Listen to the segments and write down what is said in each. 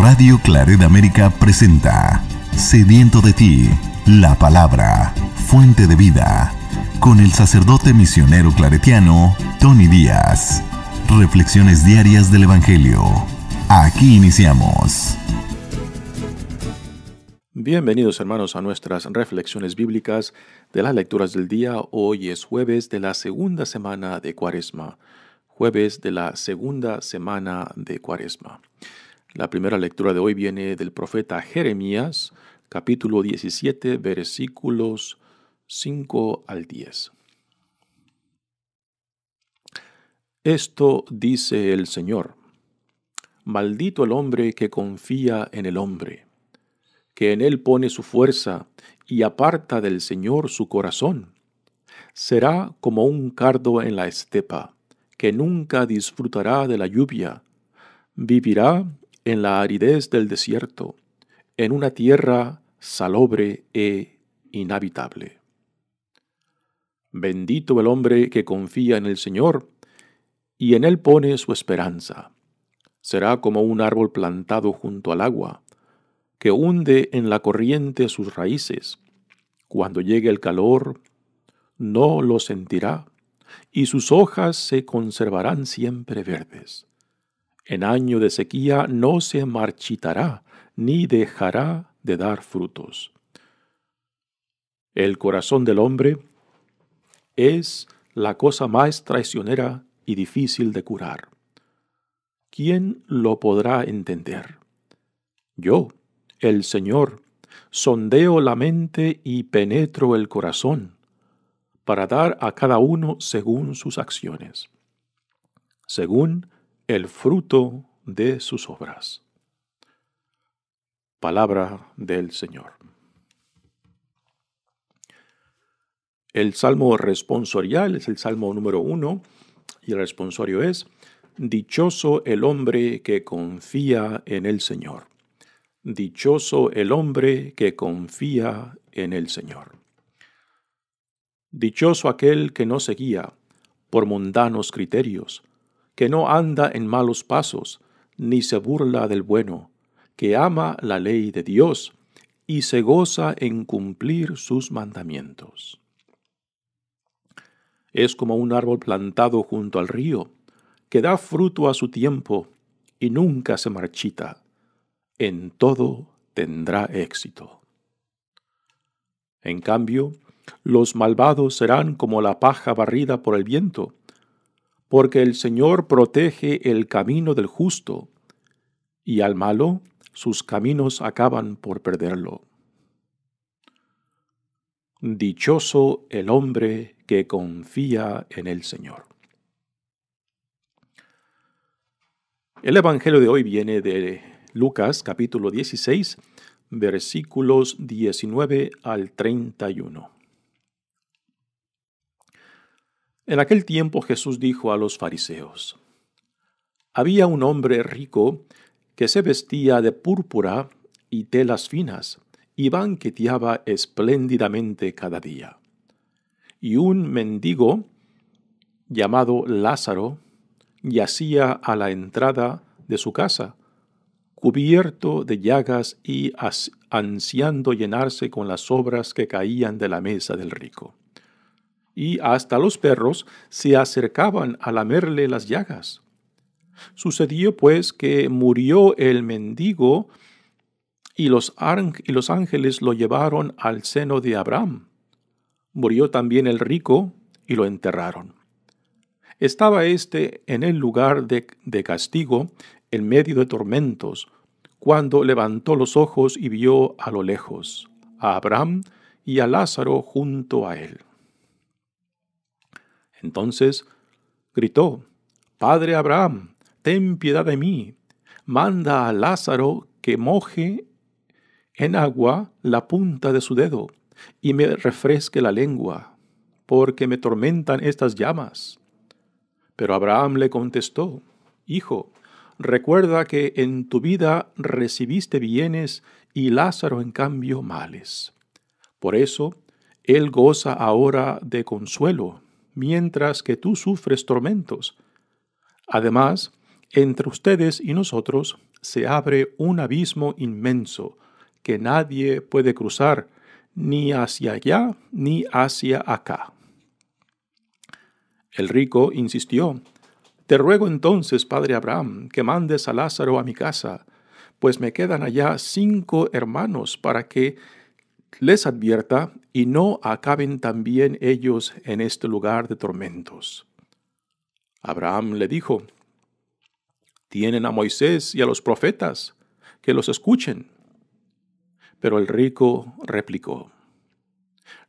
Radio Claret América presenta Sediento de ti, la palabra, fuente de vida, con el sacerdote misionero claretiano Tony Díaz. Reflexiones diarias del Evangelio. Aquí iniciamos. Bienvenidos, hermanos, a nuestras reflexiones bíblicas de las lecturas del día. Hoy es jueves de la segunda semana de Cuaresma. Jueves de la segunda semana de Cuaresma. La primera lectura de hoy viene del profeta Jeremías, capítulo 17, versículos 5 al 10. Esto dice el Señor: Maldito el hombre que confía en el hombre, que en él pone su fuerza y aparta del Señor su corazón. Será como un cardo en la estepa, que nunca disfrutará de la lluvia. Vivirá en la aridez del desierto, en una tierra salobre e inhabitable. Bendito el hombre que confía en el Señor y en él pone su esperanza. Será como un árbol plantado junto al agua, que hunde en la corriente sus raíces. Cuando llegue el calor, no lo sentirá, y sus hojas se conservarán siempre verdes. En año de sequía no se marchitará, ni dejará de dar frutos. El corazón del hombre es la cosa más traicionera y difícil de curar. ¿Quién lo podrá entender? Yo, el Señor, sondeo la mente y penetro el corazón, para dar a cada uno según sus acciones, según el fruto de sus obras. Palabra del Señor. El salmo responsorial es el salmo número 1 y el responsorio es: Dichoso el hombre que confía en el Señor. Dichoso el hombre que confía en el Señor. Dichoso aquel que no se guía por mundanos criterios, que no anda en malos pasos, ni se burla del bueno, que ama la ley de Dios y se goza en cumplir sus mandamientos. Es como un árbol plantado junto al río, que da fruto a su tiempo y nunca se marchita. En todo tendrá éxito. En cambio, los malvados serán como la paja barrida por el viento, porque el Señor protege el camino del justo, y al malo sus caminos acaban por perderlo. Dichoso el hombre que confía en el Señor. El Evangelio de hoy viene de Lucas, capítulo 16, versículos 19 al 31. En aquel tiempo Jesús dijo a los fariseos: Había un hombre rico que se vestía de púrpura y telas finas y banqueteaba espléndidamente cada día. Y un mendigo llamado Lázaro yacía a la entrada de su casa, cubierto de llagas y ansiando llenarse con las sobras que caían de la mesa del rico. Y hasta los perros se acercaban a lamerle las llagas. Sucedió pues que murió el mendigo y los ángeles lo llevaron al seno de Abraham. Murió también el rico y lo enterraron. Estaba éste en el lugar de castigo, en medio de tormentos, cuando levantó los ojos y vio a lo lejos a Abraham y a Lázaro junto a él. Entonces gritó: Padre Abraham, ten piedad de mí. Manda a Lázaro que moje en agua la punta de su dedo y me refresque la lengua, porque me tormentan estas llamas. Pero Abraham le contestó: Hijo, recuerda que en tu vida recibiste bienes y Lázaro en cambio males. Por eso él goza ahora de consuelo, mientras que tú sufres tormentos. Además, entre ustedes y nosotros se abre un abismo inmenso que nadie puede cruzar, ni hacia allá ni hacia acá. El rico insistió: Te ruego entonces, padre Abraham, que mandes a Lázaro a mi casa, pues me quedan allá 5 hermanos, para que les advierta y no acaben también ellos en este lugar de tormentos. Abraham le dijo: Tienen a Moisés y a los profetas, que los escuchen. Pero el rico replicó: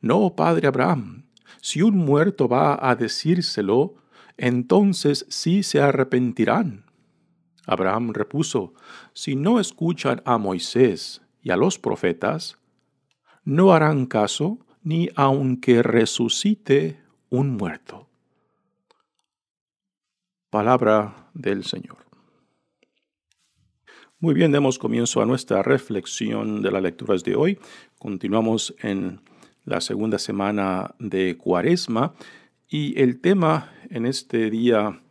No, padre Abraham, si un muerto va a decírselo, entonces sí se arrepentirán. Abraham repuso: Si no escuchan a Moisés y a los profetas, no harán caso ni aunque resucite un muerto. Palabra del Señor. Muy bien, demos comienzo a nuestra reflexión de las lecturas de hoy. Continuamos en la segunda semana de Cuaresma y el tema en este día,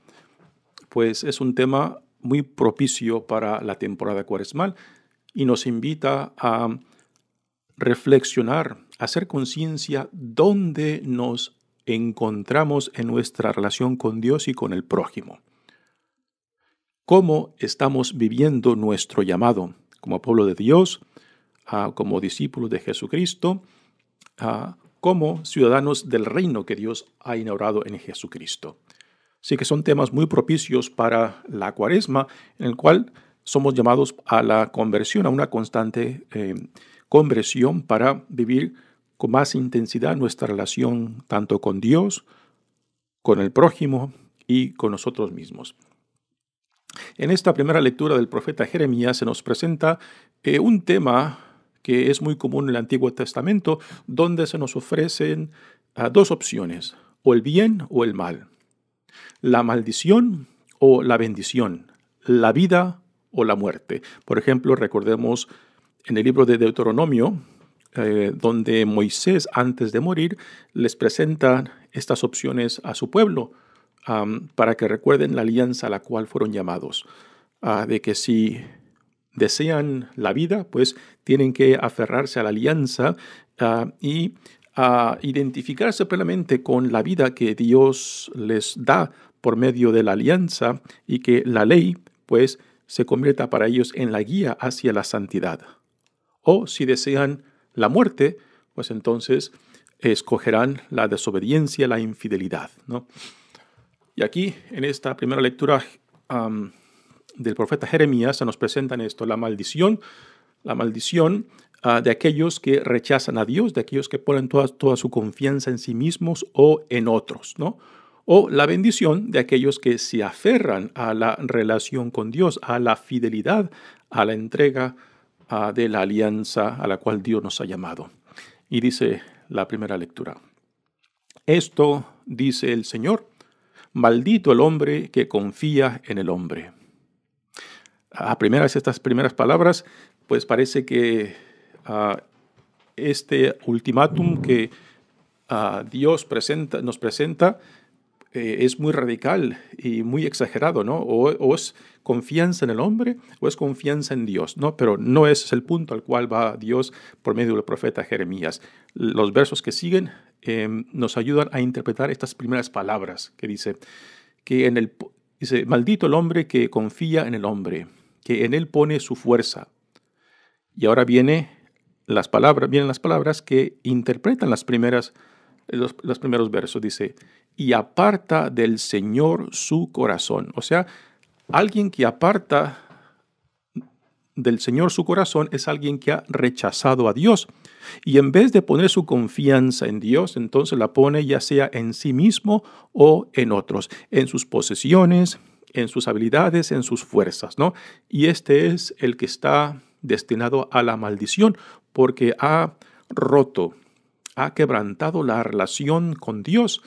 pues, es un tema muy propicio para la temporada cuaresmal y nos invita a reflexionar, a hacer conciencia dónde nos encontramos en nuestra relación con Dios y con el prójimo. Cómo estamos viviendo nuestro llamado como pueblo de Dios, como discípulos de Jesucristo, como ciudadanos del reino que Dios ha inaugurado en Jesucristo. Así que son temas muy propicios para la Cuaresma, en el cual somos llamados a la conversión, a una constante conversión para vivir con más intensidad nuestra relación tanto con Dios, con el prójimo y con nosotros mismos. En esta primera lectura del profeta Jeremías se nos presenta un tema que es muy común en el Antiguo Testamento, donde se nos ofrecen 2 opciones, o el bien o el mal, la maldición o la bendición, la vida o la muerte. Por ejemplo, recordemos en el libro de Deuteronomio, donde Moisés, antes de morir, les presenta estas opciones a su pueblo, para que recuerden la alianza a la cual fueron llamados, de que si desean la vida, pues tienen que aferrarse a la alianza y identificarse plenamente con la vida que Dios les da por medio de la alianza y que la ley, pues, se convierta para ellos en la guía hacia la santidad. O si desean la muerte, pues entonces escogerán la desobediencia, la infidelidad, ¿no? Y aquí, en esta primera lectura del profeta Jeremías, se nos presentan esto: la maldición de aquellos que rechazan a Dios, de aquellos que ponen toda su confianza en sí mismos o en otros, ¿no? O la bendición de aquellos que se aferran a la relación con Dios, a la fidelidad, a la entrega de la alianza a la cual Dios nos ha llamado. Y dice la primera lectura: Esto dice el Señor: Maldito el hombre que confía en el hombre. Estas primeras palabras, pues parece que este ultimátum que Dios nos presenta es muy radical y muy exagerado, ¿no? O es confianza en el hombre o es confianza en Dios, ¿no? Pero no ese es el punto al cual va Dios por medio del profeta Jeremías. Los versos que siguen nos ayudan a interpretar estas primeras palabras que dice dice: Maldito el hombre que confía en el hombre, que en él pone su fuerza. Y ahora vienen las palabras que interpretan los primeros versos. Dice: y aparta del Señor su corazón. O sea, alguien que aparta del Señor su corazón es alguien que ha rechazado a Dios. Y en vez de poner su confianza en Dios, entonces la pone ya sea en sí mismo o en otros, en sus posesiones, en sus habilidades, en sus fuerzas, ¿no? Y este es el que está destinado a la maldición, porque ha quebrantado la relación con Dios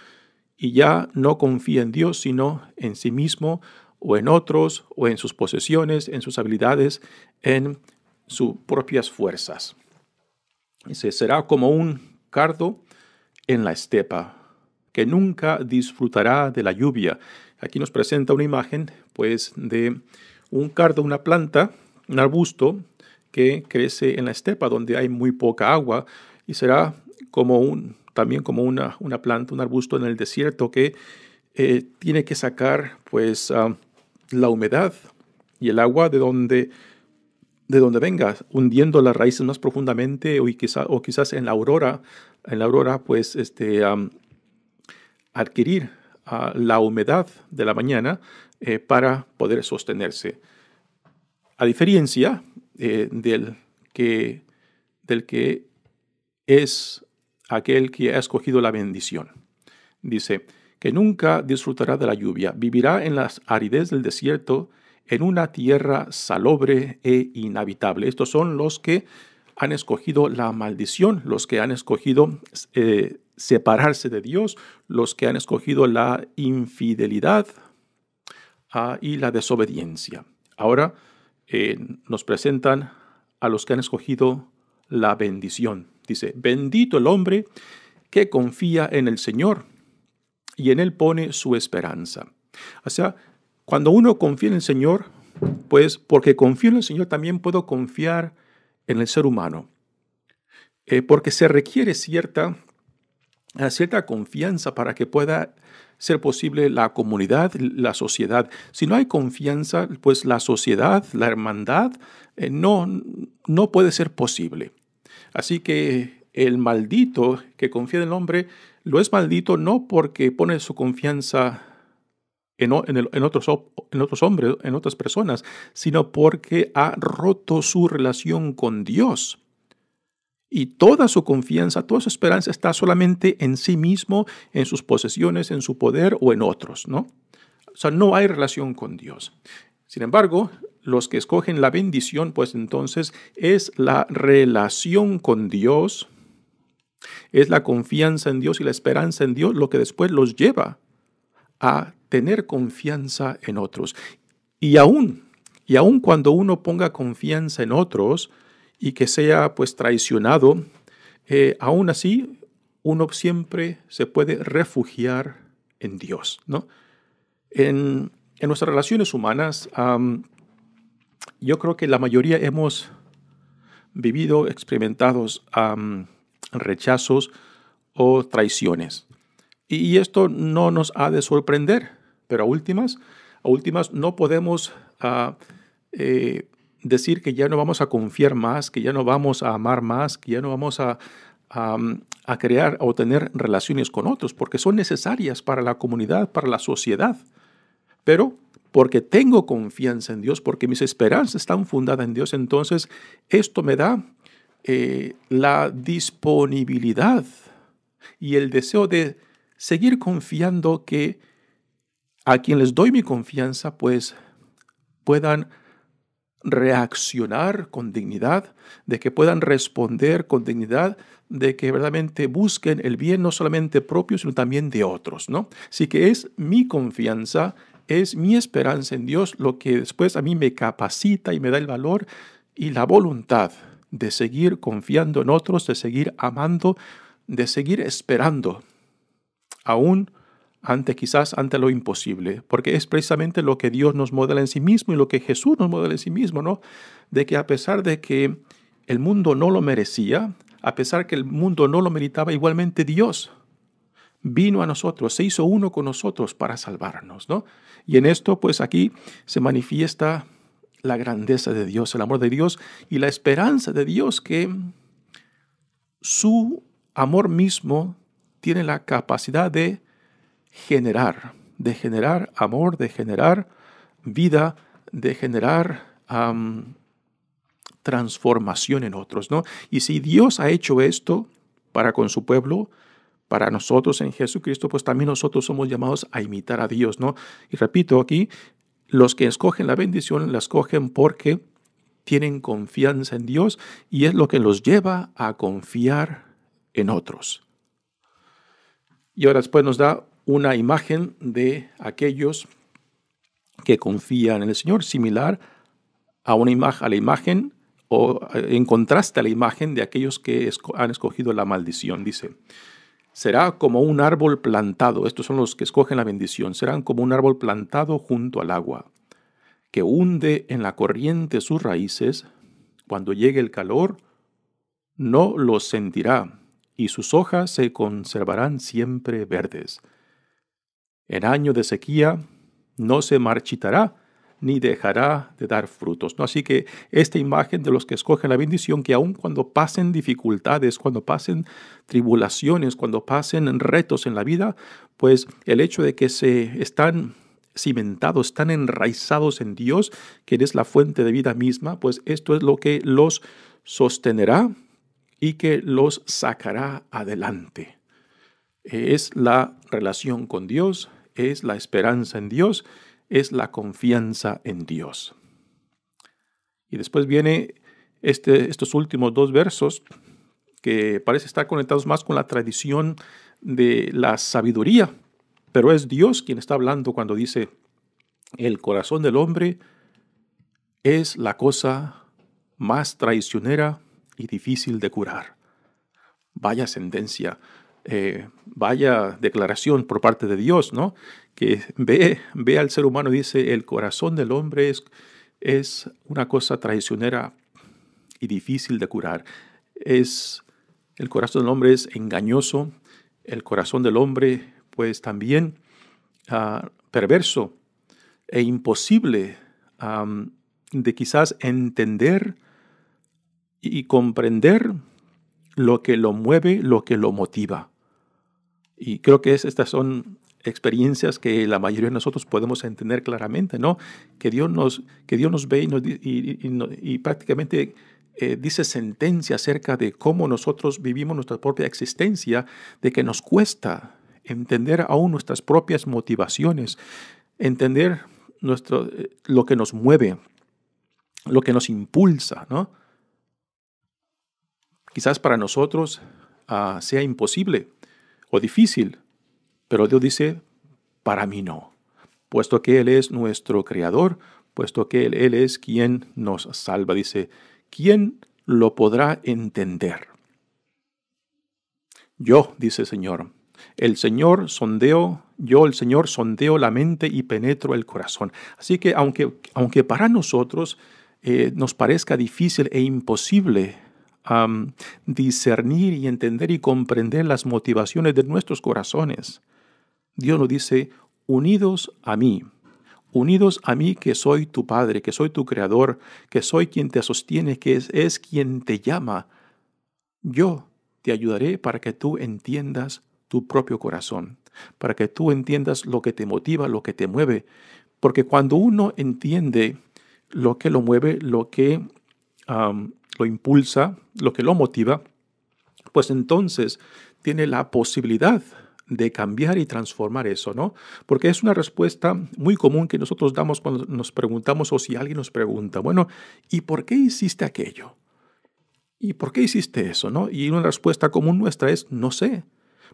y ya no confía en Dios, sino en sí mismo o en otros, o en sus posesiones, en sus habilidades, en sus propias fuerzas. Dice: será como un cardo en la estepa, que nunca disfrutará de la lluvia. Aquí nos presenta una imagen, pues, de un cardo, una planta, un arbusto que crece en la estepa donde hay muy poca agua, y será también como una planta, un arbusto en el desierto que tiene que sacar, pues, la humedad y el agua de donde venga, hundiendo las raíces más profundamente, o quizás en la aurora, pues, adquirir la humedad de la mañana para poder sostenerse. A diferencia del que es aquel que ha escogido la bendición. Dice que nunca disfrutará de la lluvia, vivirá en las aridez del desierto, en una tierra salobre e inhabitable. Estos son los que han escogido la maldición, los que han escogido separarse de Dios, los que han escogido la infidelidad y la desobediencia. Ahora nos presentan a los que han escogido la bendición. Dice, bendito el hombre que confía en el Señor y en Él pone su esperanza. O sea, cuando uno confía en el Señor, pues porque confío en el Señor también puedo confiar en el ser humano. Porque se requiere cierta confianza para que pueda ser posible la comunidad, la sociedad. Si no hay confianza, pues la sociedad, la hermandad, no puede ser posible. Así que el maldito que confía en el hombre lo es maldito no porque pone su confianza en otros hombres, en otras personas, sino porque ha roto su relación con Dios. Y toda su confianza, toda su esperanza está solamente en sí mismo, en sus posesiones, en su poder o en otros, ¿no? O sea, no hay relación con Dios. Sin embargo, los que escogen la bendición, pues entonces es la relación con Dios, es la confianza en Dios y la esperanza en Dios lo que después los lleva a tener confianza en otros. Y aún cuando uno ponga confianza en otros y que sea pues traicionado, aún así uno siempre se puede refugiar en Dios, ¿no? En nuestras relaciones humanas, yo creo que la mayoría hemos vivido, experimentados rechazos o traiciones. Y esto no nos ha de sorprender, pero a últimas no podemos decir que ya no vamos a confiar más, que ya no vamos a amar más, que ya no vamos a crear o tener relaciones con otros, porque son necesarias para la comunidad, para la sociedad. Pero porque tengo confianza en Dios, porque mis esperanzas están fundadas en Dios, entonces esto me da la disponibilidad y el deseo de seguir confiando que a quien les doy mi confianza, pues puedan reaccionar con dignidad, de que puedan responder con dignidad, de que verdaderamente busquen el bien no solamente propio, sino también de otros, ¿no? Así que es mi confianza, es mi esperanza en Dios lo que después a mí me capacita y me da el valor y la voluntad de seguir confiando en otros, de seguir amando, de seguir esperando, aún quizás ante lo imposible, porque es precisamente lo que Dios nos modela en sí mismo y lo que Jesús nos modela en sí mismo, ¿no? De que a pesar de que el mundo no lo merecía, a pesar que el mundo no lo meritaba, igualmente Dios vino a nosotros, se hizo uno con nosotros para salvarnos, ¿no? Y en esto, pues aquí se manifiesta la grandeza de Dios, el amor de Dios y la esperanza de Dios, que su amor mismo tiene la capacidad de generar amor, de generar vida, de generar transformación en otros, ¿no? Y si Dios ha hecho esto para con su pueblo, para nosotros en Jesucristo, pues también nosotros somos llamados a imitar a Dios, ¿no? Y repito aquí, los que escogen la bendición la escogen porque tienen confianza en Dios y es lo que los lleva a confiar en otros. Y ahora después nos da una imagen de aquellos que confían en el Señor, similar a la imagen o en contraste a la imagen de aquellos que han escogido la maldición. Dice, será como un árbol plantado. Estos son los que escogen la bendición. Serán como un árbol plantado junto al agua, que hunde en la corriente sus raíces. Cuando llegue el calor, no los sentirá, y sus hojas se conservarán siempre verdes. En año de sequía no se marchitará, ni dejará de dar frutos, ¿no? Así que esta imagen de los que escogen la bendición, que aun cuando pasen dificultades, cuando pasen tribulaciones, cuando pasen retos en la vida, pues el hecho de que se están cimentados, están enraizados en Dios, que es la fuente de vida misma, pues esto es lo que los sostenerá y que los sacará adelante. Es la relación con Dios, es la esperanza en Dios, es la confianza en Dios. Y después viene estos últimos dos versos que parece estar conectados más con la tradición de la sabiduría, pero es Dios quien está hablando cuando dice: el corazón del hombre es la cosa más traicionera y difícil de curar. Vaya sentencia, vaya declaración por parte de Dios, ¿no? Que ve al ser humano y dice: el corazón del hombre es una cosa traicionera y difícil de curar. El corazón del hombre es engañoso, el corazón del hombre pues también perverso e imposible de quizás entender y comprender lo que lo mueve, lo que lo motiva. Y creo que estas son experiencias que la mayoría de nosotros podemos entender claramente, ¿no? Que Dios nos ve y prácticamente dice sentencia acerca de cómo nosotros vivimos nuestra propia existencia, de que nos cuesta entender aún nuestras propias motivaciones, entender lo que nos mueve, lo que nos impulsa, ¿no? Quizás para nosotros sea imposible o difícil, pero Dios dice: para mí no, puesto que Él es nuestro Creador, puesto que Él es quien nos salva. Dice: ¿quién lo podrá entender? Yo, dice el Señor, el Señor sondeo la mente y penetro el corazón. Así que aunque para nosotros nos parezca difícil e imposible discernir y entender y comprender las motivaciones de nuestros corazones, Dios nos dice: unidos a mí que soy tu Padre, que soy tu Creador, que soy quien te sostiene, que es quien te llama, yo te ayudaré para que tú entiendas tu propio corazón, para que tú entiendas lo que te motiva, lo que te mueve. Porque cuando uno entiende lo que lo mueve, lo que lo impulsa, lo que lo motiva, pues entonces tiene la posibilidad de cambiar y transformar eso, ¿no? Porque es una respuesta muy común que nosotros damos cuando nos preguntamos, o si alguien nos pregunta: bueno, ¿y por qué hiciste aquello? ¿Y por qué hiciste eso, no? Y una respuesta común nuestra es: no sé.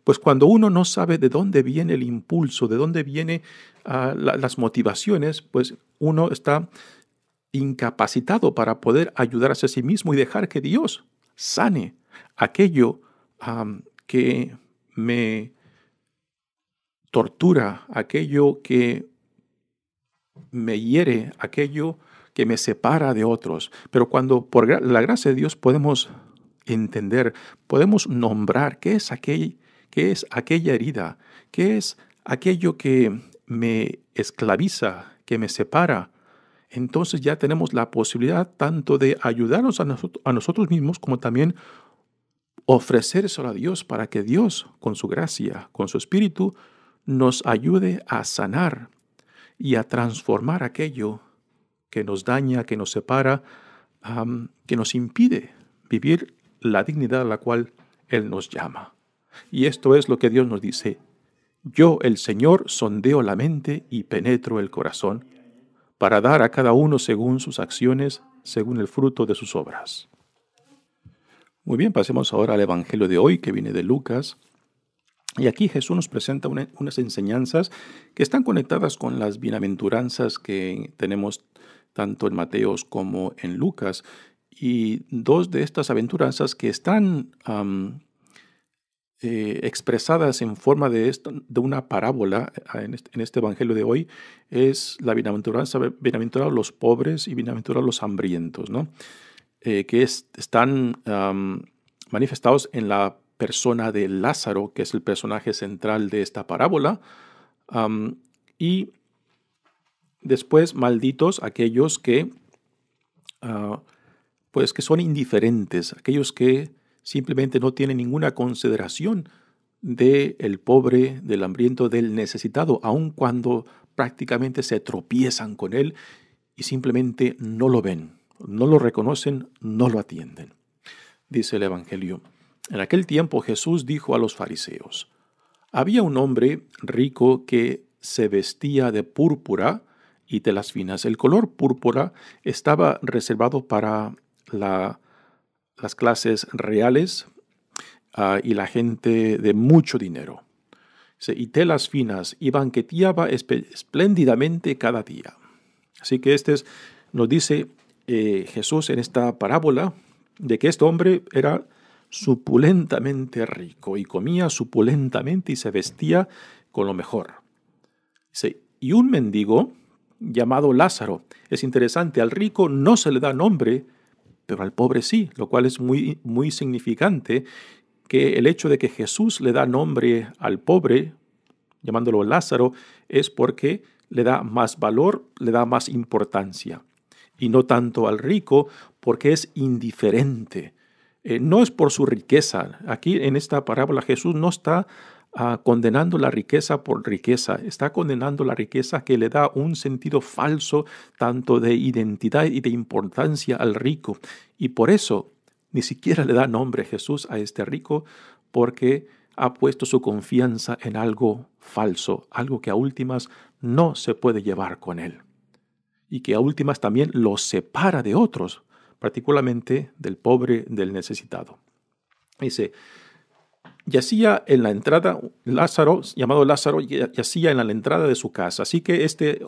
Pues cuando uno no sabe de dónde viene el impulso, de dónde vienen las motivaciones, pues uno está incapacitado para poder ayudarse a sí mismo y dejar que Dios sane aquello que me tortura, aquello que me hiere, aquello que me separa de otros. Pero cuando por la gracia de Dios podemos entender, podemos nombrar qué es aquella herida, qué es aquello que me esclaviza, que me separa, entonces ya tenemos la posibilidad tanto de ayudarnos a nosotros mismos, como también ofrecérselo a Dios para que Dios, con su gracia, con su Espíritu, nos ayude a sanar y a transformar aquello que nos daña, que nos separa, que nos impide vivir la dignidad a la cual Él nos llama. Y esto es lo que Dios nos dice: yo, el Señor, sondeo la mente y penetro el corazón, para dar a cada uno según sus acciones, según el fruto de sus obras. Muy bien, pasemos ahora al Evangelio de hoy, que viene de Lucas. Y aquí Jesús nos presenta unas enseñanzas que están conectadas con las bienaventuranzas que tenemos tanto en Mateos como en Lucas. Y dos de estas aventuranzas que están expresadas en forma de una parábola en este evangelio de hoy es la bienaventuranza, bienaventurados los pobres y bienaventurados los hambrientos, ¿no? Que están manifestados en la persona de Lázaro, que es el personaje central de esta parábola, y después malditos aquellos que, pues que son indiferentes, aquellos que simplemente no tienen ninguna consideración del pobre, del hambriento, del necesitado, aun cuando prácticamente se tropiezan con él y simplemente no lo ven, no lo reconocen, no lo atienden. Dice el Evangelio: en aquel tiempo Jesús dijo a los fariseos: había un hombre rico que se vestía de púrpura y telas finas. El color púrpura estaba reservado para las clases reales y la gente de mucho dinero. Y telas finas, y banqueteaba espléndidamente cada día. Así que nos dice Jesús en esta parábola de que este hombre era supulentamente rico y comía supulentamente y se vestía con lo mejor. Y un mendigo llamado Lázaro. Es interesante, al rico no se le da nombre, pero al pobre sí, lo cual es muy, muy significante, que el hecho de que Jesús le da nombre al pobre, llamándolo Lázaro, es porque le da más valor, le da más importancia. Y no tanto al rico, porque es indiferente. No es por su riqueza. Aquí en esta parábola Jesús no está condenando la riqueza por riqueza, está condenando la riqueza que le da un sentido falso tanto de identidad y de importancia al rico. Y por eso ni siquiera le da nombre Jesús a este rico, porque ha puesto su confianza en algo falso, algo que a últimas no se puede llevar con él. Y que a últimas también lo separa de otros, particularmente del pobre, del necesitado. Dice: yacía en la entrada, Lázaro, llamado Lázaro, yacía en la entrada de su casa. Así que este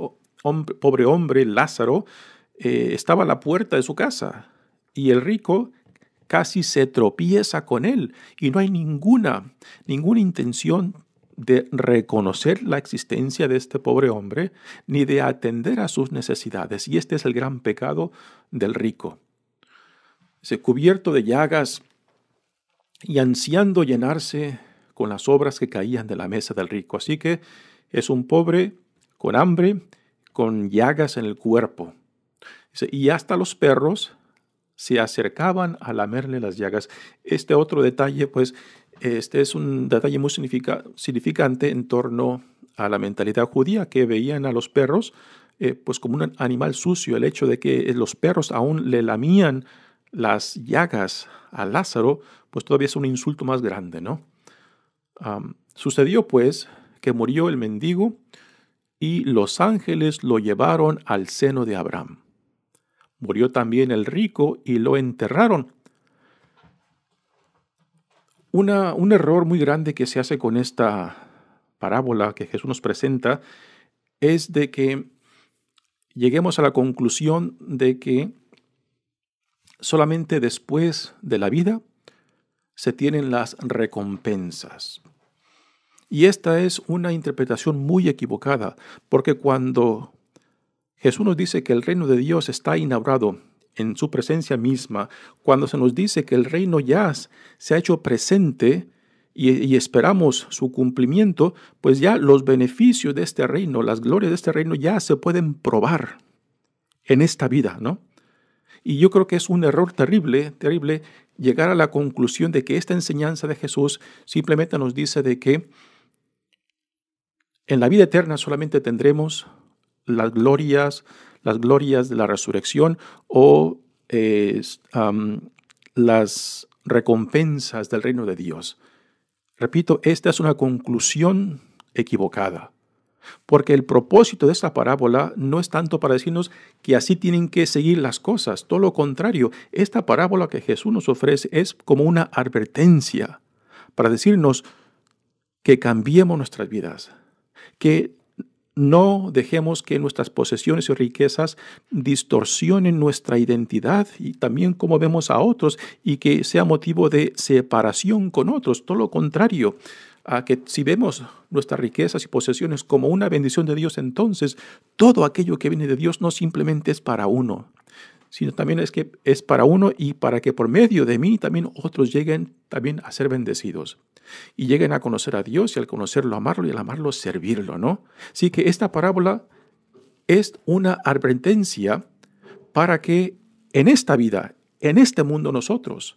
pobre hombre, Lázaro, estaba a la puerta de su casa. Y el rico casi se tropieza con él. Y no hay ninguna intención de reconocer la existencia de este pobre hombre, ni de atender a sus necesidades. Y este es el gran pecado del rico. Cubierto de llagas y ansiando llenarse con las obras que caían de la mesa del rico. Así que es un pobre con hambre, con llagas en el cuerpo. Y hasta los perros se acercaban a lamerle las llagas. Este otro detalle, pues, este es un detalle muy significante en torno a la mentalidad judía, que veían a los perros pues como un animal sucio. El hecho de que los perros aún le lamían las llagas a Lázaro, pues todavía es un insulto más grande, ¿no? Sucedió, pues, que murió el mendigo y los ángeles lo llevaron al seno de Abraham. Murió también el rico y lo enterraron. Un error muy grande que se hace con esta parábola que Jesús nos presenta es de que lleguemos a la conclusión de que solamente después de la vida se tienen las recompensas. Y esta es una interpretación muy equivocada, porque cuando Jesús nos dice que el reino de Dios está inaugurado en su presencia misma, cuando se nos dice que el reino ya se ha hecho presente y esperamos su cumplimiento, pues ya los beneficios de este reino, las glorias de este reino ya se pueden probar en esta vida, ¿no? Y yo creo que es un error terrible llegar a la conclusión de que esta enseñanza de Jesús simplemente nos dice de que en la vida eterna solamente tendremos las glorias de la resurrección o las recompensas del reino de Dios. Repito, esta es una conclusión equivocada, porque el propósito de esta parábola no es tanto para decirnos que así tienen que seguir las cosas. Todo lo contrario, esta parábola que Jesús nos ofrece es como una advertencia para decirnos que cambiemos nuestras vidas, que no dejemos que nuestras posesiones y riquezas distorsionen nuestra identidad y también cómo vemos a otros y que sea motivo de separación con otros. Todo lo contrario, a que si vemos nuestras riquezas y posesiones como una bendición de Dios, entonces todo aquello que viene de Dios no simplemente es para uno, sino también es que es para uno y para que por medio de mí también otros lleguen también a ser bendecidos y lleguen a conocer a Dios y al conocerlo amarlo y al amarlo servirlo, ¿no? Así que esta parábola es una advertencia para que en esta vida, en este mundo nosotros,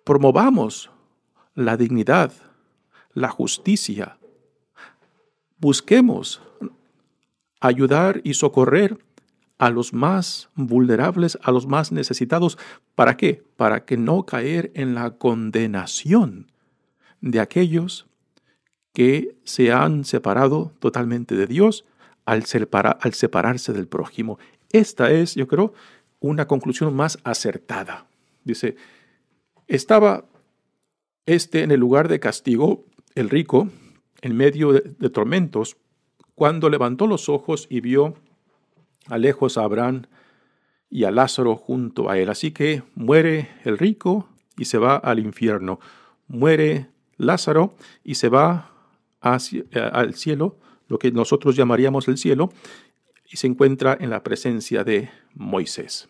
promovamos la dignidad, la justicia, busquemos ayudar y socorrer a los más vulnerables, a los más necesitados. ¿Para qué? Para que no caer en la condenación de aquellos que se han separado totalmente de Dios al separarse del prójimo. Esta es, yo creo, una conclusión más acertada. Dice, estaba en el lugar de castigo, el rico, en medio de tormentos, cuando levantó los ojos y vio a lejos a Abraham y a Lázaro junto a él. Así que muere el rico y se va al infierno. Muere Lázaro y se va al cielo, lo que nosotros llamaríamos el cielo, y se encuentra en la presencia de Moisés.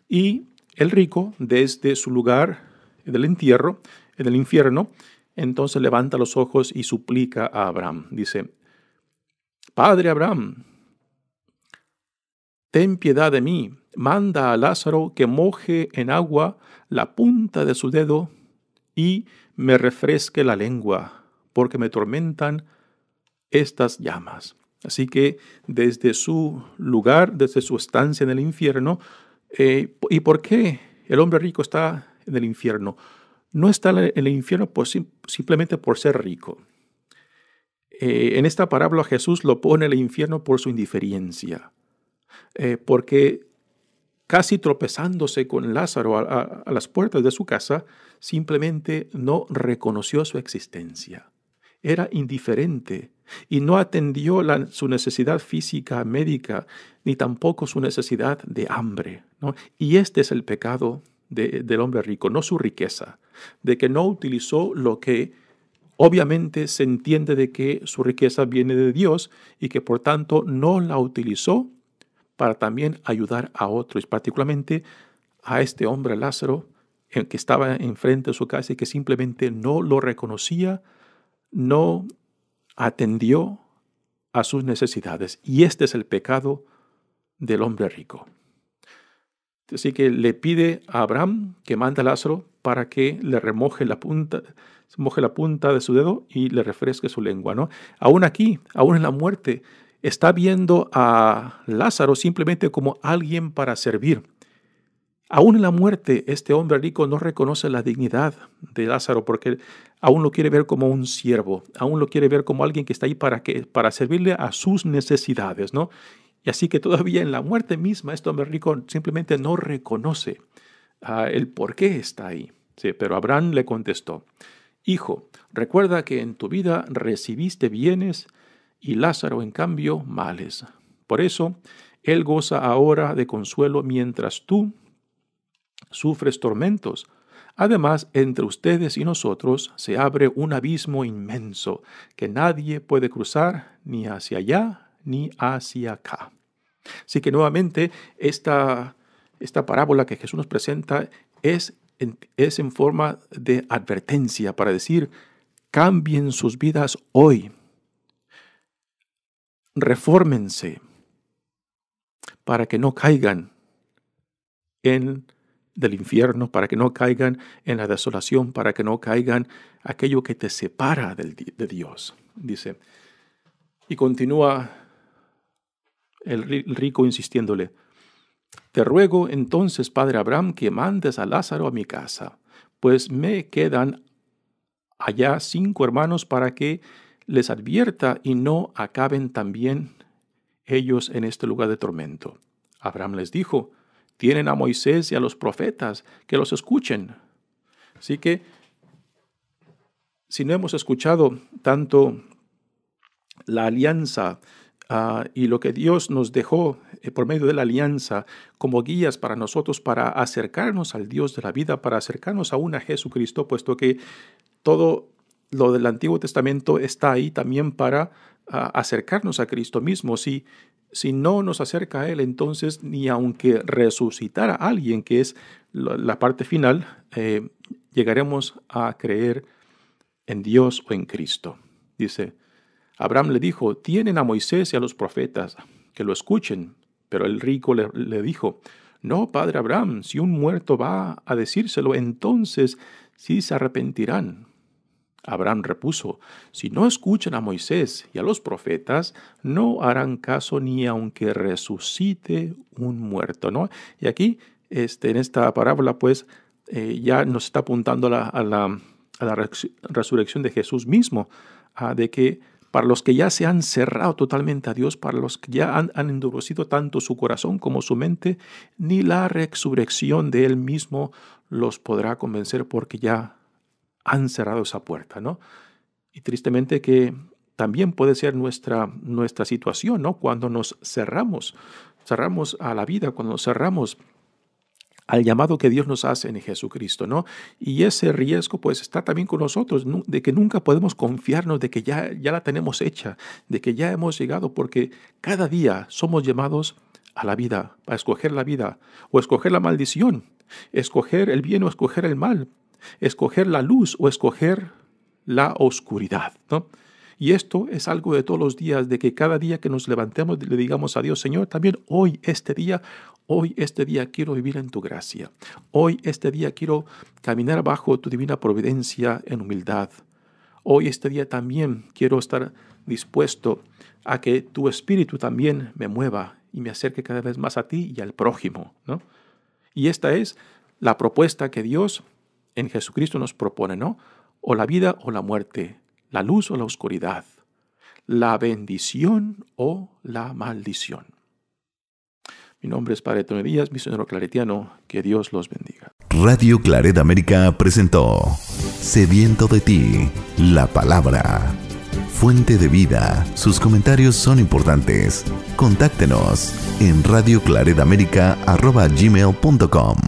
Y el rico, desde su lugar del entierro, en el infierno, entonces levanta los ojos y suplica a Abraham. Dice, Padre Abraham, ten piedad de mí, manda a Lázaro que moje en agua la punta de su dedo y me refresque la lengua, porque me tormentan estas llamas. Así que desde su lugar, desde su estancia en el infierno, ¿y por qué el hombre rico está en el infierno? No está en el infierno simplemente por ser rico. En esta parábola Jesús lo pone en el infierno por su indiferencia. Porque casi tropezándose con Lázaro a las puertas de su casa, simplemente no reconoció su existencia. Era indiferente y no atendió su necesidad física, médica, ni tampoco su necesidad de hambre, ¿no? Y este es el pecado del hombre rico, no su riqueza, de que no utilizó lo que obviamente se entiende de que su riqueza viene de Dios y que por tanto no la utilizó para también ayudar a otros, particularmente a este hombre Lázaro, que estaba enfrente de su casa y que simplemente no lo reconocía, no atendió a sus necesidades. Y este es el pecado del hombre rico. Así que le pide a Abraham que mande a Lázaro para que le moje la punta de su dedo y le refresque su lengua, ¿no? Aún aquí, aún en la muerte, está viendo a Lázaro simplemente como alguien para servir. Aún en la muerte, este hombre rico no reconoce la dignidad de Lázaro porque aún lo quiere ver como un siervo, aún lo quiere ver como alguien que está ahí para servirle a sus necesidades, ¿no? Y así que todavía en la muerte misma, este hombre rico simplemente no reconoce el por qué está ahí. Sí, pero Abraham le contestó, Hijo, recuerda que en tu vida recibiste bienes y Lázaro, en cambio, males. Por eso, él goza ahora de consuelo mientras tú sufres tormentos. Además, entre ustedes y nosotros se abre un abismo inmenso que nadie puede cruzar ni hacia allá ni hacia acá. Así que nuevamente esta parábola que Jesús nos presenta es en forma de advertencia para decir, cambien sus vidas hoy. Refórmense para que no caigan del infierno, para que no caigan en la desolación, para que no caigan aquello que te separa de Dios. Dice, y continúa el rico insistiéndole, te ruego entonces, Padre Abraham, que mandes a Lázaro a mi casa, pues me quedan allá 5 hermanos para que les advierta y no acaben también ellos en este lugar de tormento. Abraham les dijo, tienen a Moisés y a los profetas, que los escuchen. Así que, si no hemos escuchado tanto la alianza y lo que Dios nos dejó por medio de la alianza como guías para nosotros, para acercarnos al Dios de la vida, para acercarnos aún a Jesucristo, puesto que todo lo del Antiguo Testamento está ahí también para acercarnos a Cristo mismo. Si no nos acerca a Él, entonces ni aunque resucitara a alguien, que es la parte final, llegaremos a creer en Dios o en Cristo. Dice, Abraham le dijo, tienen a Moisés y a los profetas, que lo escuchen. Pero el rico le dijo, no, padre Abraham, si un muerto va a decírselo, entonces sí se arrepentirán. Abraham repuso, si no escuchan a Moisés y a los profetas, no harán caso ni aunque resucite un muerto, ¿no? Y aquí, en esta parábola, pues, ya nos está apuntando a la resurrección de Jesús mismo, de que para los que ya se han cerrado totalmente a Dios, para los que ya han endurecido tanto su corazón como su mente, ni la resurrección de Él mismo los podrá convencer porque ya han cerrado esa puerta, ¿no? Y tristemente que también puede ser nuestra situación, ¿no? Cuando nos cerramos a la vida, cuando nos cerramos al llamado que Dios nos hace en Jesucristo, ¿no? Y ese riesgo pues está también con nosotros, de que nunca podemos confiarnos de que ya la tenemos hecha, de que ya hemos llegado, porque cada día somos llamados a la vida, a escoger la vida o escoger la maldición, escoger el bien o escoger el mal, escoger la luz o escoger la oscuridad, ¿no? Y esto es algo de todos los días, de que cada día que nos levantemos le digamos a Dios, Señor, también hoy este día quiero vivir en tu gracia. Hoy este día quiero caminar bajo tu divina providencia en humildad. Hoy este día también quiero estar dispuesto a que tu Espíritu también me mueva y me acerque cada vez más a ti y al prójimo, ¿no? Y esta es la propuesta que Dios en Jesucristo nos propone, ¿no? O la vida o la muerte, la luz o la oscuridad, la bendición o la maldición. Mi nombre es Padre Tony Díaz, misionero claretiano. Que Dios los bendiga. Radio Claret América presentó Sediento de ti, la palabra. Fuente de vida. Sus comentarios son importantes. Contáctenos en radioclaretamerica@gmail.com.